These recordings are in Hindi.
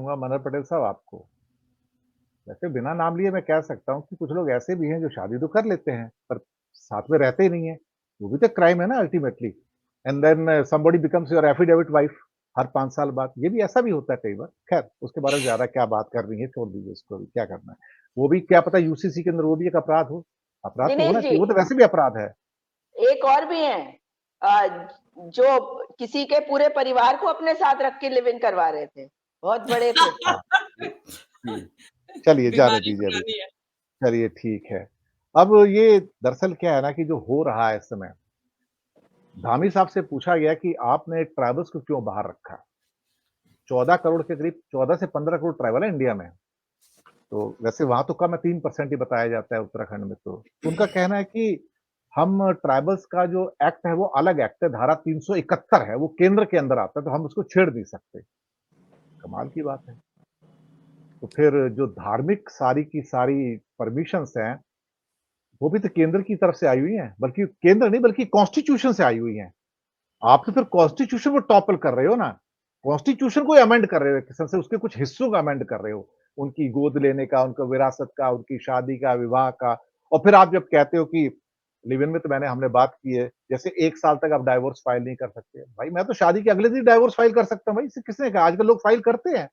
चाहूँगा मनोहर पटेल साहब आपको, वैसे बिना नाम लिए मैं कह सकता हूँ कि कुछ लोग ऐसे भी हैं जो शादी तो कर लेते हैं, पर साथ में रहते ही नहीं हैं। वो भी तो क्राइम है ना ultimately. And then somebody becomes your affidavit wife हर 5 साल बाद। ये भी ऐसा भी होता है कई बार। ख़ैर उसके बारे में ज़्यादा क्या बात करनी है, छोड़ दीजिए उसको अभी, क्या करना है। वो भी क्या पता यूसीसी के अंदर वो भी एक अपराध हो। अपराध तो दिनेश होना जी, चाहिए, वो तो वैसे भी अपराध है। एक और भी है, जो किसी के पूरे परिवार को अपने साथ रख के लिव इन करवा रहे थे, बहुत बड़े थे। हाँ, जी। चलिए जाने बीमारी दीजिए अभी। पुरानी है। चलिए ठीक है। अब ये दरअसल क्या है ना कि जो हो रहा है इस समय, धामी साहब से पूछा गया कि आपने ट्राइबल्स को क्यों बाहर रखा? 14 करोड़ के करीब 14 से 15 करोड़ ट्राइबल है इंडिया में। तो वैसे वहाँ तो कम है 3% ही बताया जाता है उत्तराखंड में तो। उनका कहना है कि हम ट्राइबल्स का जो एक्ट है वो अलग एक्ट है, धारा 371 है, वो केंद्र के अंदर आता है तो हम उसको छेड़ नहीं सकते। कमाल की बात है। तो फिर जो धार्मिक सारी की सारी परमिशंस हैं, वो भी तो केंद्र की तरफ से आई हुई हैं, बल्कि केंद्र नहीं बल्कि कॉन्स्टिट्यूशन से आई हुई हैं। आप तो फिर कॉन्स्टिट्यूशन को टॉपल कर रहे हो ना। कॉन्स्टिट्यूशन को अमेंड कर रहे हो एक किस्म से, उसके कुछ हिस्सों का अमेंड कर रहे हो। उनकी गोद लेने का, उनका विरासत का, उनकी शादी का, विवाह का और फिर आप जब कहते हो कि लिव इन में तो हमने बात की है, जैसे 1 साल तक आप डाइवोर्स फाइल नहीं कर सकते। भाई मैं तो शादी के अगले दिन डाइवोर्स फाइल कर सकता हूँ भाई, इसे किसने कहा? आजकल लोग फाइल करते हैं।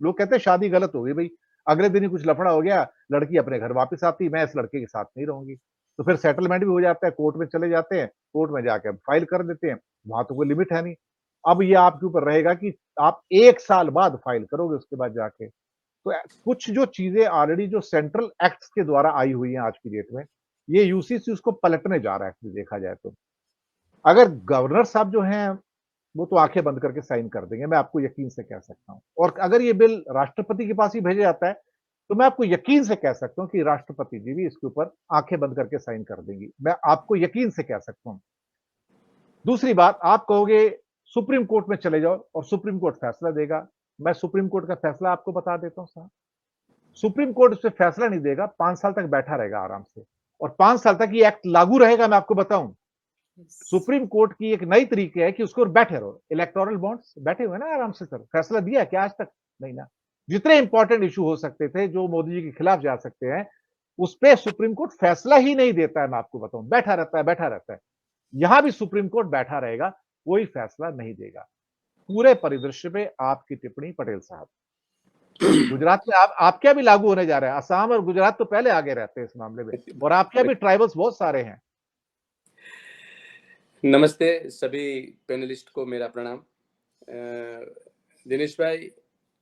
लोग कहते हैं शादी गलत हो गई भई, अगले दिन ही कुछ लफड़ा हो गया, लड़की अपने घर वापस आती, मैं इस लड़के के साथ नहीं रहूँगी। तो फिर सेटलमेंट भी हो जाता है, कोर्ट में चले जाते हैं, कोर्ट में जाके फाइल कर देते हैं, वहाँ तो कोई लिमिट है नहीं। अब ये आपके ऊपर रहेगा कि आप 1 साल बाद फाइल करोगे उसके बाद जाके। तो कुछ जो चीज़ें ऑलरेडी जो सेंट्रल एक्ट्स के द्वारा आई हुई हैं आज की डेट में, ये यूसीसी उसको पलटने जा रहा है एक्चुअली देखा जाए तो। अगर गवर्नर साहब जो हैं वो तो आँखें बंद करके साइन कर देंगे, मैं आपको यकीन से कह सकता हूँ। और अगर ये बिल राष्ट्रपति के पास ही भेजा जाता है, तो मैं आपको यकीन से कह सकता हूँ कि राष्ट्रपति जी भी इसके ऊपर आँखें बंद करके साइन कर देंगी। मैं आपको यकीन से कह सकता हूँ। दूसरी बात, आप कहोगे सुप्रीम कोर्ट में चले जाओ और सुप्रीम कोर्ट फैसला देगा। मैं सुप्रीम कोर्ट का फैसला आपको बता देता हूँ साहब। सुप्रीम कोर्ट उस पे फैसला नहीं देगा, 5 साल तक बैठा रहेगा आराम से और 5 साल तक ये एक्ट लागू रहेगा मैं आपको बताऊँ। सुप्रीम कोर्ट की एक नई तरीके है कि उसको बैठे रहो। इलेक्टोरल बॉन्ड्स बैठे हुए ना आराम से सर, फैसला दिया क्या आज तक? नहीं ना। जितने इंपॉर्टेंट इश्यू हो सकते थे, जो मोदी जी के खिलाफ जा सकते हैं, उस पे सुप्रीम कोर्ट फैसला ही नहीं देता है मैं आपको बताऊं, बैठा रहता है, बैठा रहता है। यहां भी सुप्रीम कोर्ट बैठा रहेगा, कोई फैसला नहीं देगा। पूरे परिदृश्य पे आपकी टिप्पणी पटेल साहब। गुजरात में आप क्या भी लागू होने जा रहा है, असम और गुजरात तो पहले आगे रहते हैं इस मामले में और आपके भी ट्राइबल्स बहुत सारे हैं। नमस्ते सभी पैनलिस्ट को मेरा प्रणाम। दिनेश भाई,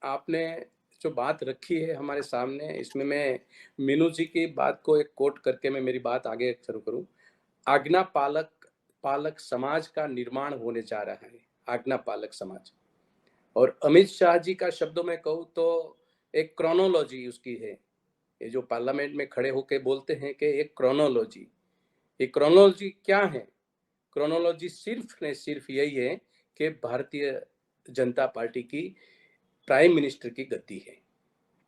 आपने जो बात रखी है हमारे सामने, इसमें मैं मीनू जी की बात को एक कोट करके मैं मेरी बात आगे शुरू करूं। आज्ञा पालक पालक समाज का निर्माण होने जा रहा है, आज्ञा पालक समाज। और अमित शाह जी का शब्दों में कहूँ तो एक क्रोनोलॉजी उसकी है। ये जो पार्लियामेंट में खड़े होकर बोलते हैं कि एक क्रोनोलॉजी, ये क्रोनोलॉजी क्या है? क्रोनोलॉजी सिर्फ ने सिर्फ यही है कि भारतीय जनता पार्टी की प्राइम मिनिस्टर की गद्दी है,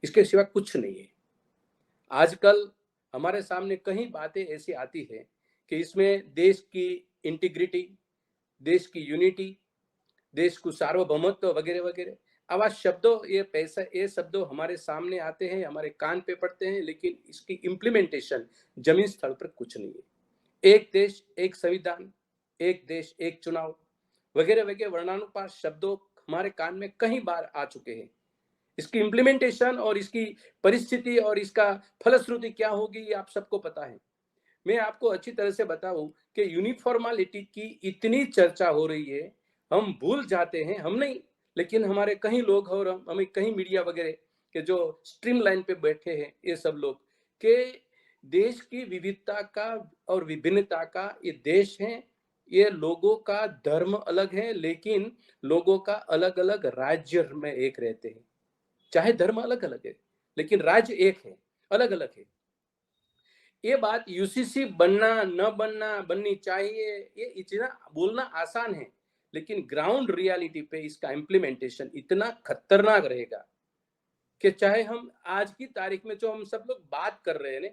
इसके सिवा कुछ नहीं है। आजकल हमारे सामने कई बातें ऐसी आती है कि इसमें देश की इंटीग्रिटी, देश की यूनिटी, देश को सार्वभौमत्व वगैरह वगैरह आवाज शब्दों, ये शब्दों हमारे सामने आते हैं, हमारे कान पे पड़ते हैं, लेकिन इसकी इम्प्लीमेंटेशन जमीन स्थल पर कुछ नहीं है। एक देश एक संविधान, एक देश एक चुनाव वगैरह वगैरह वर्णानुप्रास शब्दों हमारे कान में कई बार आ चुके हैं। इसकी इम्प्लीमेंटेशन और इसकी परिस्थिति और इसका फलश्रुति क्या होगी ये आप सबको पता है। मैं आपको अच्छी तरह से बताऊं कि यूनिफॉर्मालिटी की इतनी चर्चा हो रही है, हम भूल जाते हैं, हम नहीं लेकिन हमारे कई लोग और हमें कहीं मीडिया वगैरह के जो स्ट्रीम लाइन पे बैठे हैं ये सब लोग, के देश की विविधता का और विभिन्नता का ये देश है। ये लोगों का धर्म अलग है लेकिन लोगों का अलग अलग राज्य में एक रहते हैं। चाहे धर्म अलग अलग है लेकिन राज्य एक है, अलग अलग है। ये बात यूसीसी बनना न बनना, बननी चाहिए, ये इतना बोलना आसान है लेकिन ग्राउंड रियलिटी पे इसका इम्प्लीमेंटेशन इतना खतरनाक रहेगा कि चाहे हम आज की तारीख में जो हम सब लोग बात कर रहे हैं ना,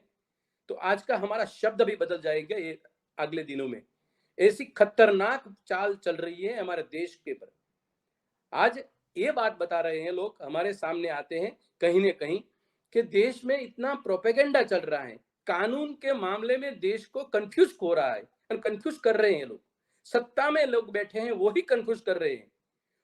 तो आज का हमारा शब्द भी बदल जाएगा ये अगले दिनों में। ऐसी खतरनाक चाल चल रही है हमारे देश के पर। आज ये बात बता रहे हैं लोग, हमारे सामने आते हैं कहीं न कहीं कि देश में इतना प्रोपेगेंडा चल रहा है, कानून के मामले में देश को कंफ्यूज हो रहा है और कंफ्यूज कर रहे हैं लोग। सत्ता में लोग बैठे हैं वो ही कंफ्यूज कर रहे हैं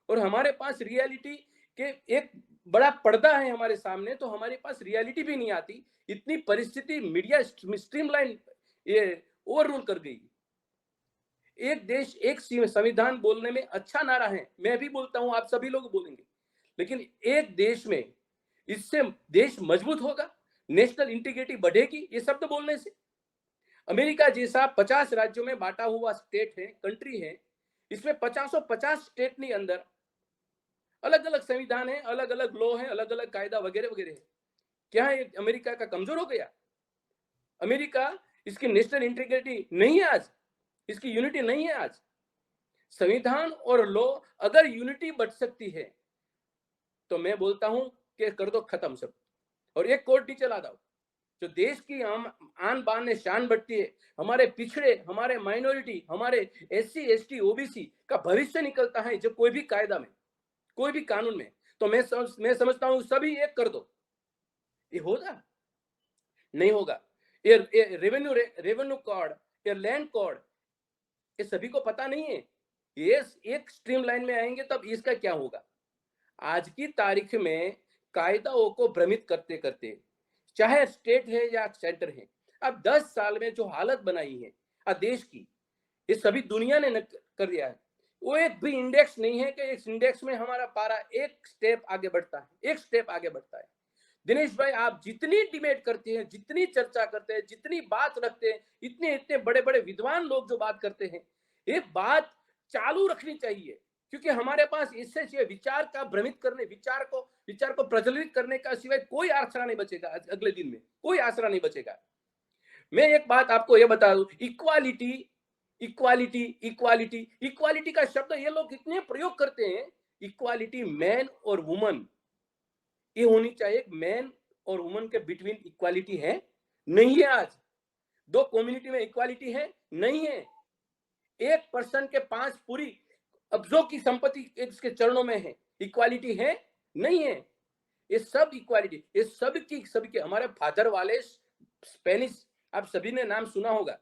और हमारे पास रियलिटी के एक बड़ा पर्दा है हमारे सामने, तो हमारे पास रियलिटी भी नहीं आती। इतनी परिस्थिति मीडिया स्ट्रीमलाइन ये ओवररूल कर गई। एक देश एक संविधान बोलने में अच्छा नारा है, मैं भी बोलता हूं, आप सभी लोग बोलेंगे, लेकिन एक देश में इससे देश मजबूत होगा, नेशनल इंटीग्रिटी बढ़ेगी ये शब्द बोलने से। अमेरिका जैसा 50 राज्यों में बांटा हुआ स्टेट है, कंट्री है, इसमें 50 स्टेट के अंदर अलग अलग संविधान है, अलग अलग लॉ है, अलग अलग कायदा वगैरह वगैरह है। क्या है अमेरिका का कमजोर हो गया? अमेरिका, इसकी नेशनल इंटीग्रिटी नहीं है आज, इसकी यूनिटी नहीं है आज। संविधान और लॉ अगर यूनिटी बढ़ सकती है तो मैं बोलता हूं कि कर दो खत्म सब और एक कोर्ट नीचे ला दो। जो देश की आन बान ने शान बढ़ती है, हमारे पिछड़े, हमारे माइनॉरिटी, हमारे एससी एसटी ओबीसी का भविष्य निकलता है जब कोई भी कायदा में, कोई भी कानून में, तो मैं समझता हूं सभी एक कर दो। ये होगा? नहीं होगा। ये रेवेन्यू कोड, ये लैंड कोड, ये सभी को पता नहीं है। ये एक स्ट्रीमलाइन में आएंगे तब इसका क्या होगा? आज की तारीख में कायदाओं को भ्रमित करते करते, चाहे स्टेट है या सेंटर है, अब 10 साल में जो हालत बनाई है देश की, ये सभी दुनिया ने कर दिया है। वो एक भी इंडेक्स नहीं है कि इस इंडेक्स में हमारा पारा एक स्टेप आगे बढ़ता है, एक स्टेप आगे बढ़ता है। दिनेश भाई, आप जितनी डिबेट करते हैं, जितनी चर्चा करते हैं, जितनी बात रखते हैं, इतने इतने बड़े बड़े विद्वान लोग जो बात करते हैं, ये बात चालू रखनी चाहिए, क्योंकि हमारे पास इससे विचार का भ्रमित करने, विचार को प्रज्वलित करने का सिवाय कोई आसरा नहीं बचेगा। अगले दिन में कोई आसरा नहीं बचेगा। मैं एक बात आपको यह बता दूं, इक्वालिटी इक्वालिटी इक्वालिटी इक्वालिटी का शब्द ये लोग इतने प्रयोग करते हैं। इक्वालिटी मैन और वुमन, ये होनी चाहिए। मैन और वुमन के बिटवीन इक्वालिटी है? नहीं है। आज दो कम्युनिटी में इक्वालिटी है? नहीं है। एक पर्सन के पास पूरी अब्जों की संपत्ति इसके चरणों में है, इक्वालिटी है? नहीं है। ये सब इक्वालिटी, ये सबकी हमारे फादर वालेस, स्पेनिश, आप सभी ने नाम सुना होगा।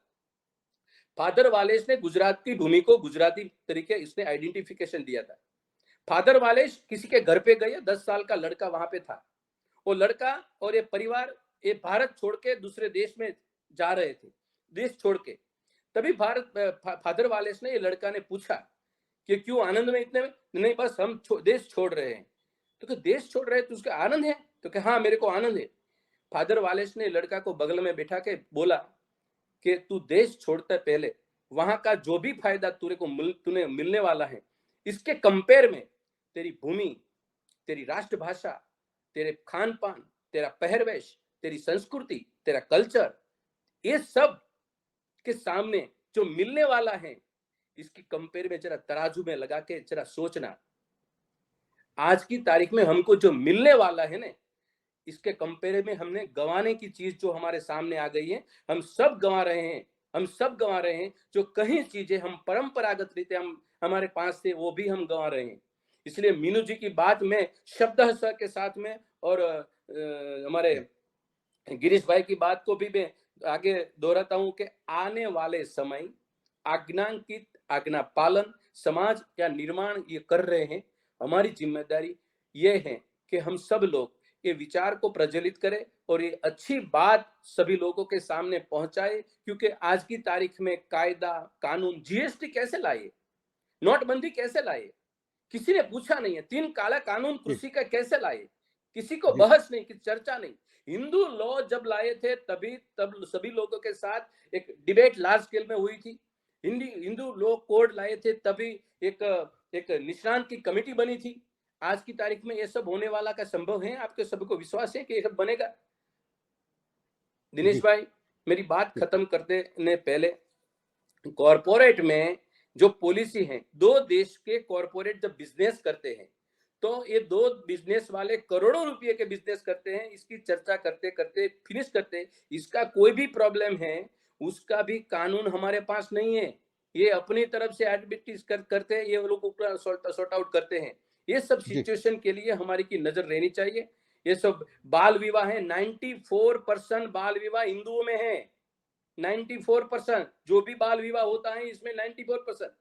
फादर वालेस ने गुजरात की भूमि को गुजराती तरीके इसने आइडेंटिफिकेशन दिया था। फादर वालेस किसी के घर पे गए, 10 साल का लड़का वहां पे था। वो लड़का और ये परिवार ये भारत छोड़ के दूसरे देश में जा रहे थे, देश छोड़ के। तभी फादर वालेस ने, ये लड़का ने पूछा कि क्यों आनंद में इतने में? नहीं, बस हम देश छोड़ रहे हैं। तो देश छोड़ रहे हैं तो उसका आनंद है? तो कि हाँ, मेरे को आनंद है। फादर वालेस ने लड़का को बगल में बैठा के बोला कि तू देश छोड़ते पहले वहां का जो भी फायदा तूने मिलने वाला है, इसके कंपेयर में तेरी भूमि, तेरी राष्ट्रभाषा, तेरे खान पान, तेरा पहरवेश, तेरी संस्कृति, तेरा कल्चर, ये सब के सामने जो मिलने वाला है, इसकी कंपेयर में जरा तराजू में लगा के जरा सोचना। आज की तारीख में हमको जो मिलने वाला है ना, इसके कंपेयर में हमने गंवाने की चीज जो हमारे सामने आ गई है, हम सब गंवा रहे हैं। हम सब गंवा रहे हैं। जो कहीं चीजें हम परंपरागत रीते हमारे पास थे, वो भी हम गंवा रहे हैं। इसलिए मीनू जी की बात में शब्द के साथ में, और हमारे गिरीश भाई की बात को भी मैं आगे दोहराता हूं कि आने वाले समय आज्ञांकित, आज्ञा पालन समाज का निर्माण ये कर रहे हैं। हमारी जिम्मेदारी ये है कि हम सब लोग ये विचार को प्रज्वलित करें और ये अच्छी बात सभी लोगों के सामने पहुंचाए, क्योंकि आज की तारीख में कायदा कानून, जीएसटी कैसे लाए, नोटबंदी कैसे लाए, किसी ने पूछा नहीं है। 3 काला कानून कृषि का कैसे लाए, किसी को बहस नहीं, किसी चर्चा नहीं। हिंदू लॉ जब लाए थे तब सभी लोगों के साथ एक डिबेट लार्ज स्केल में हुई थी। हिंदू लॉ कोड लाए थे तभी एक निष्णांत की कमेटी बनी थी। आज की तारीख में ये सब होने वाला का संभव है? आपके सबको विश्वास है कि ये सब बनेगा? दिनेश भाई, मेरी बात खत्म करने पहले, कॉर्पोरेट में जो पॉलिसी है, 2 देश के कॉर्पोरेट जब बिजनेस करते हैं तो ये 2 बिजनेस वाले करोड़ों रुपए के बिजनेस करते हैं। इसकी चर्चा करते करते फिनिश करते, इसका कोई भी प्रॉब्लम है उसका भी कानून हमारे पास नहीं है। ये अपनी तरफ से एडमिटिस करते हैं, ये लोग सॉर्ट आउट करते हैं। ये सब जी। सिचुएशन के लिए हमारी की नजर रहनी चाहिए। ये सब बाल विवाह है, 94% बाल विवाह हिंदुओं में है। 94% जो भी बाल विवाह होता है इसमें 94%।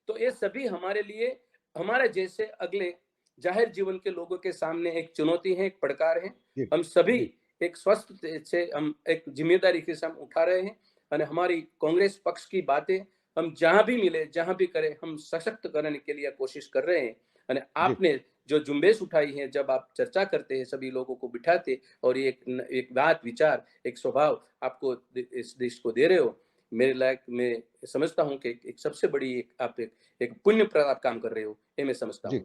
तो ये सभी हमारे लिए, हमारे जैसे अगले जाहिर जीवन के लोगों के सामने एक चुनौती है, एक पड़कार है। जी, हम सभी जी। एक स्वस्थ से हम एक जिम्मेदारी के साथ उठा रहे हैं और हमारी कांग्रेस पक्ष की बातें हम जहां भी मिले, जहां भी करें, हम सशक्त करने के लिए कोशिश कर रहे हैं। और जी, आपने जो जुम्बेश उठाई है, जब आप चर्चा करते हैं, सभी लोगों को बिठाते और ये एक बात, विचार, एक स्वभाव आपको इस देश को दे रहे हो, मेरे लायक मैं समझता हूं कि एक सबसे बड़ी एक आप एक पुण्य प्रद काम कर रहे हो, ये मैं समझता जी। हूं।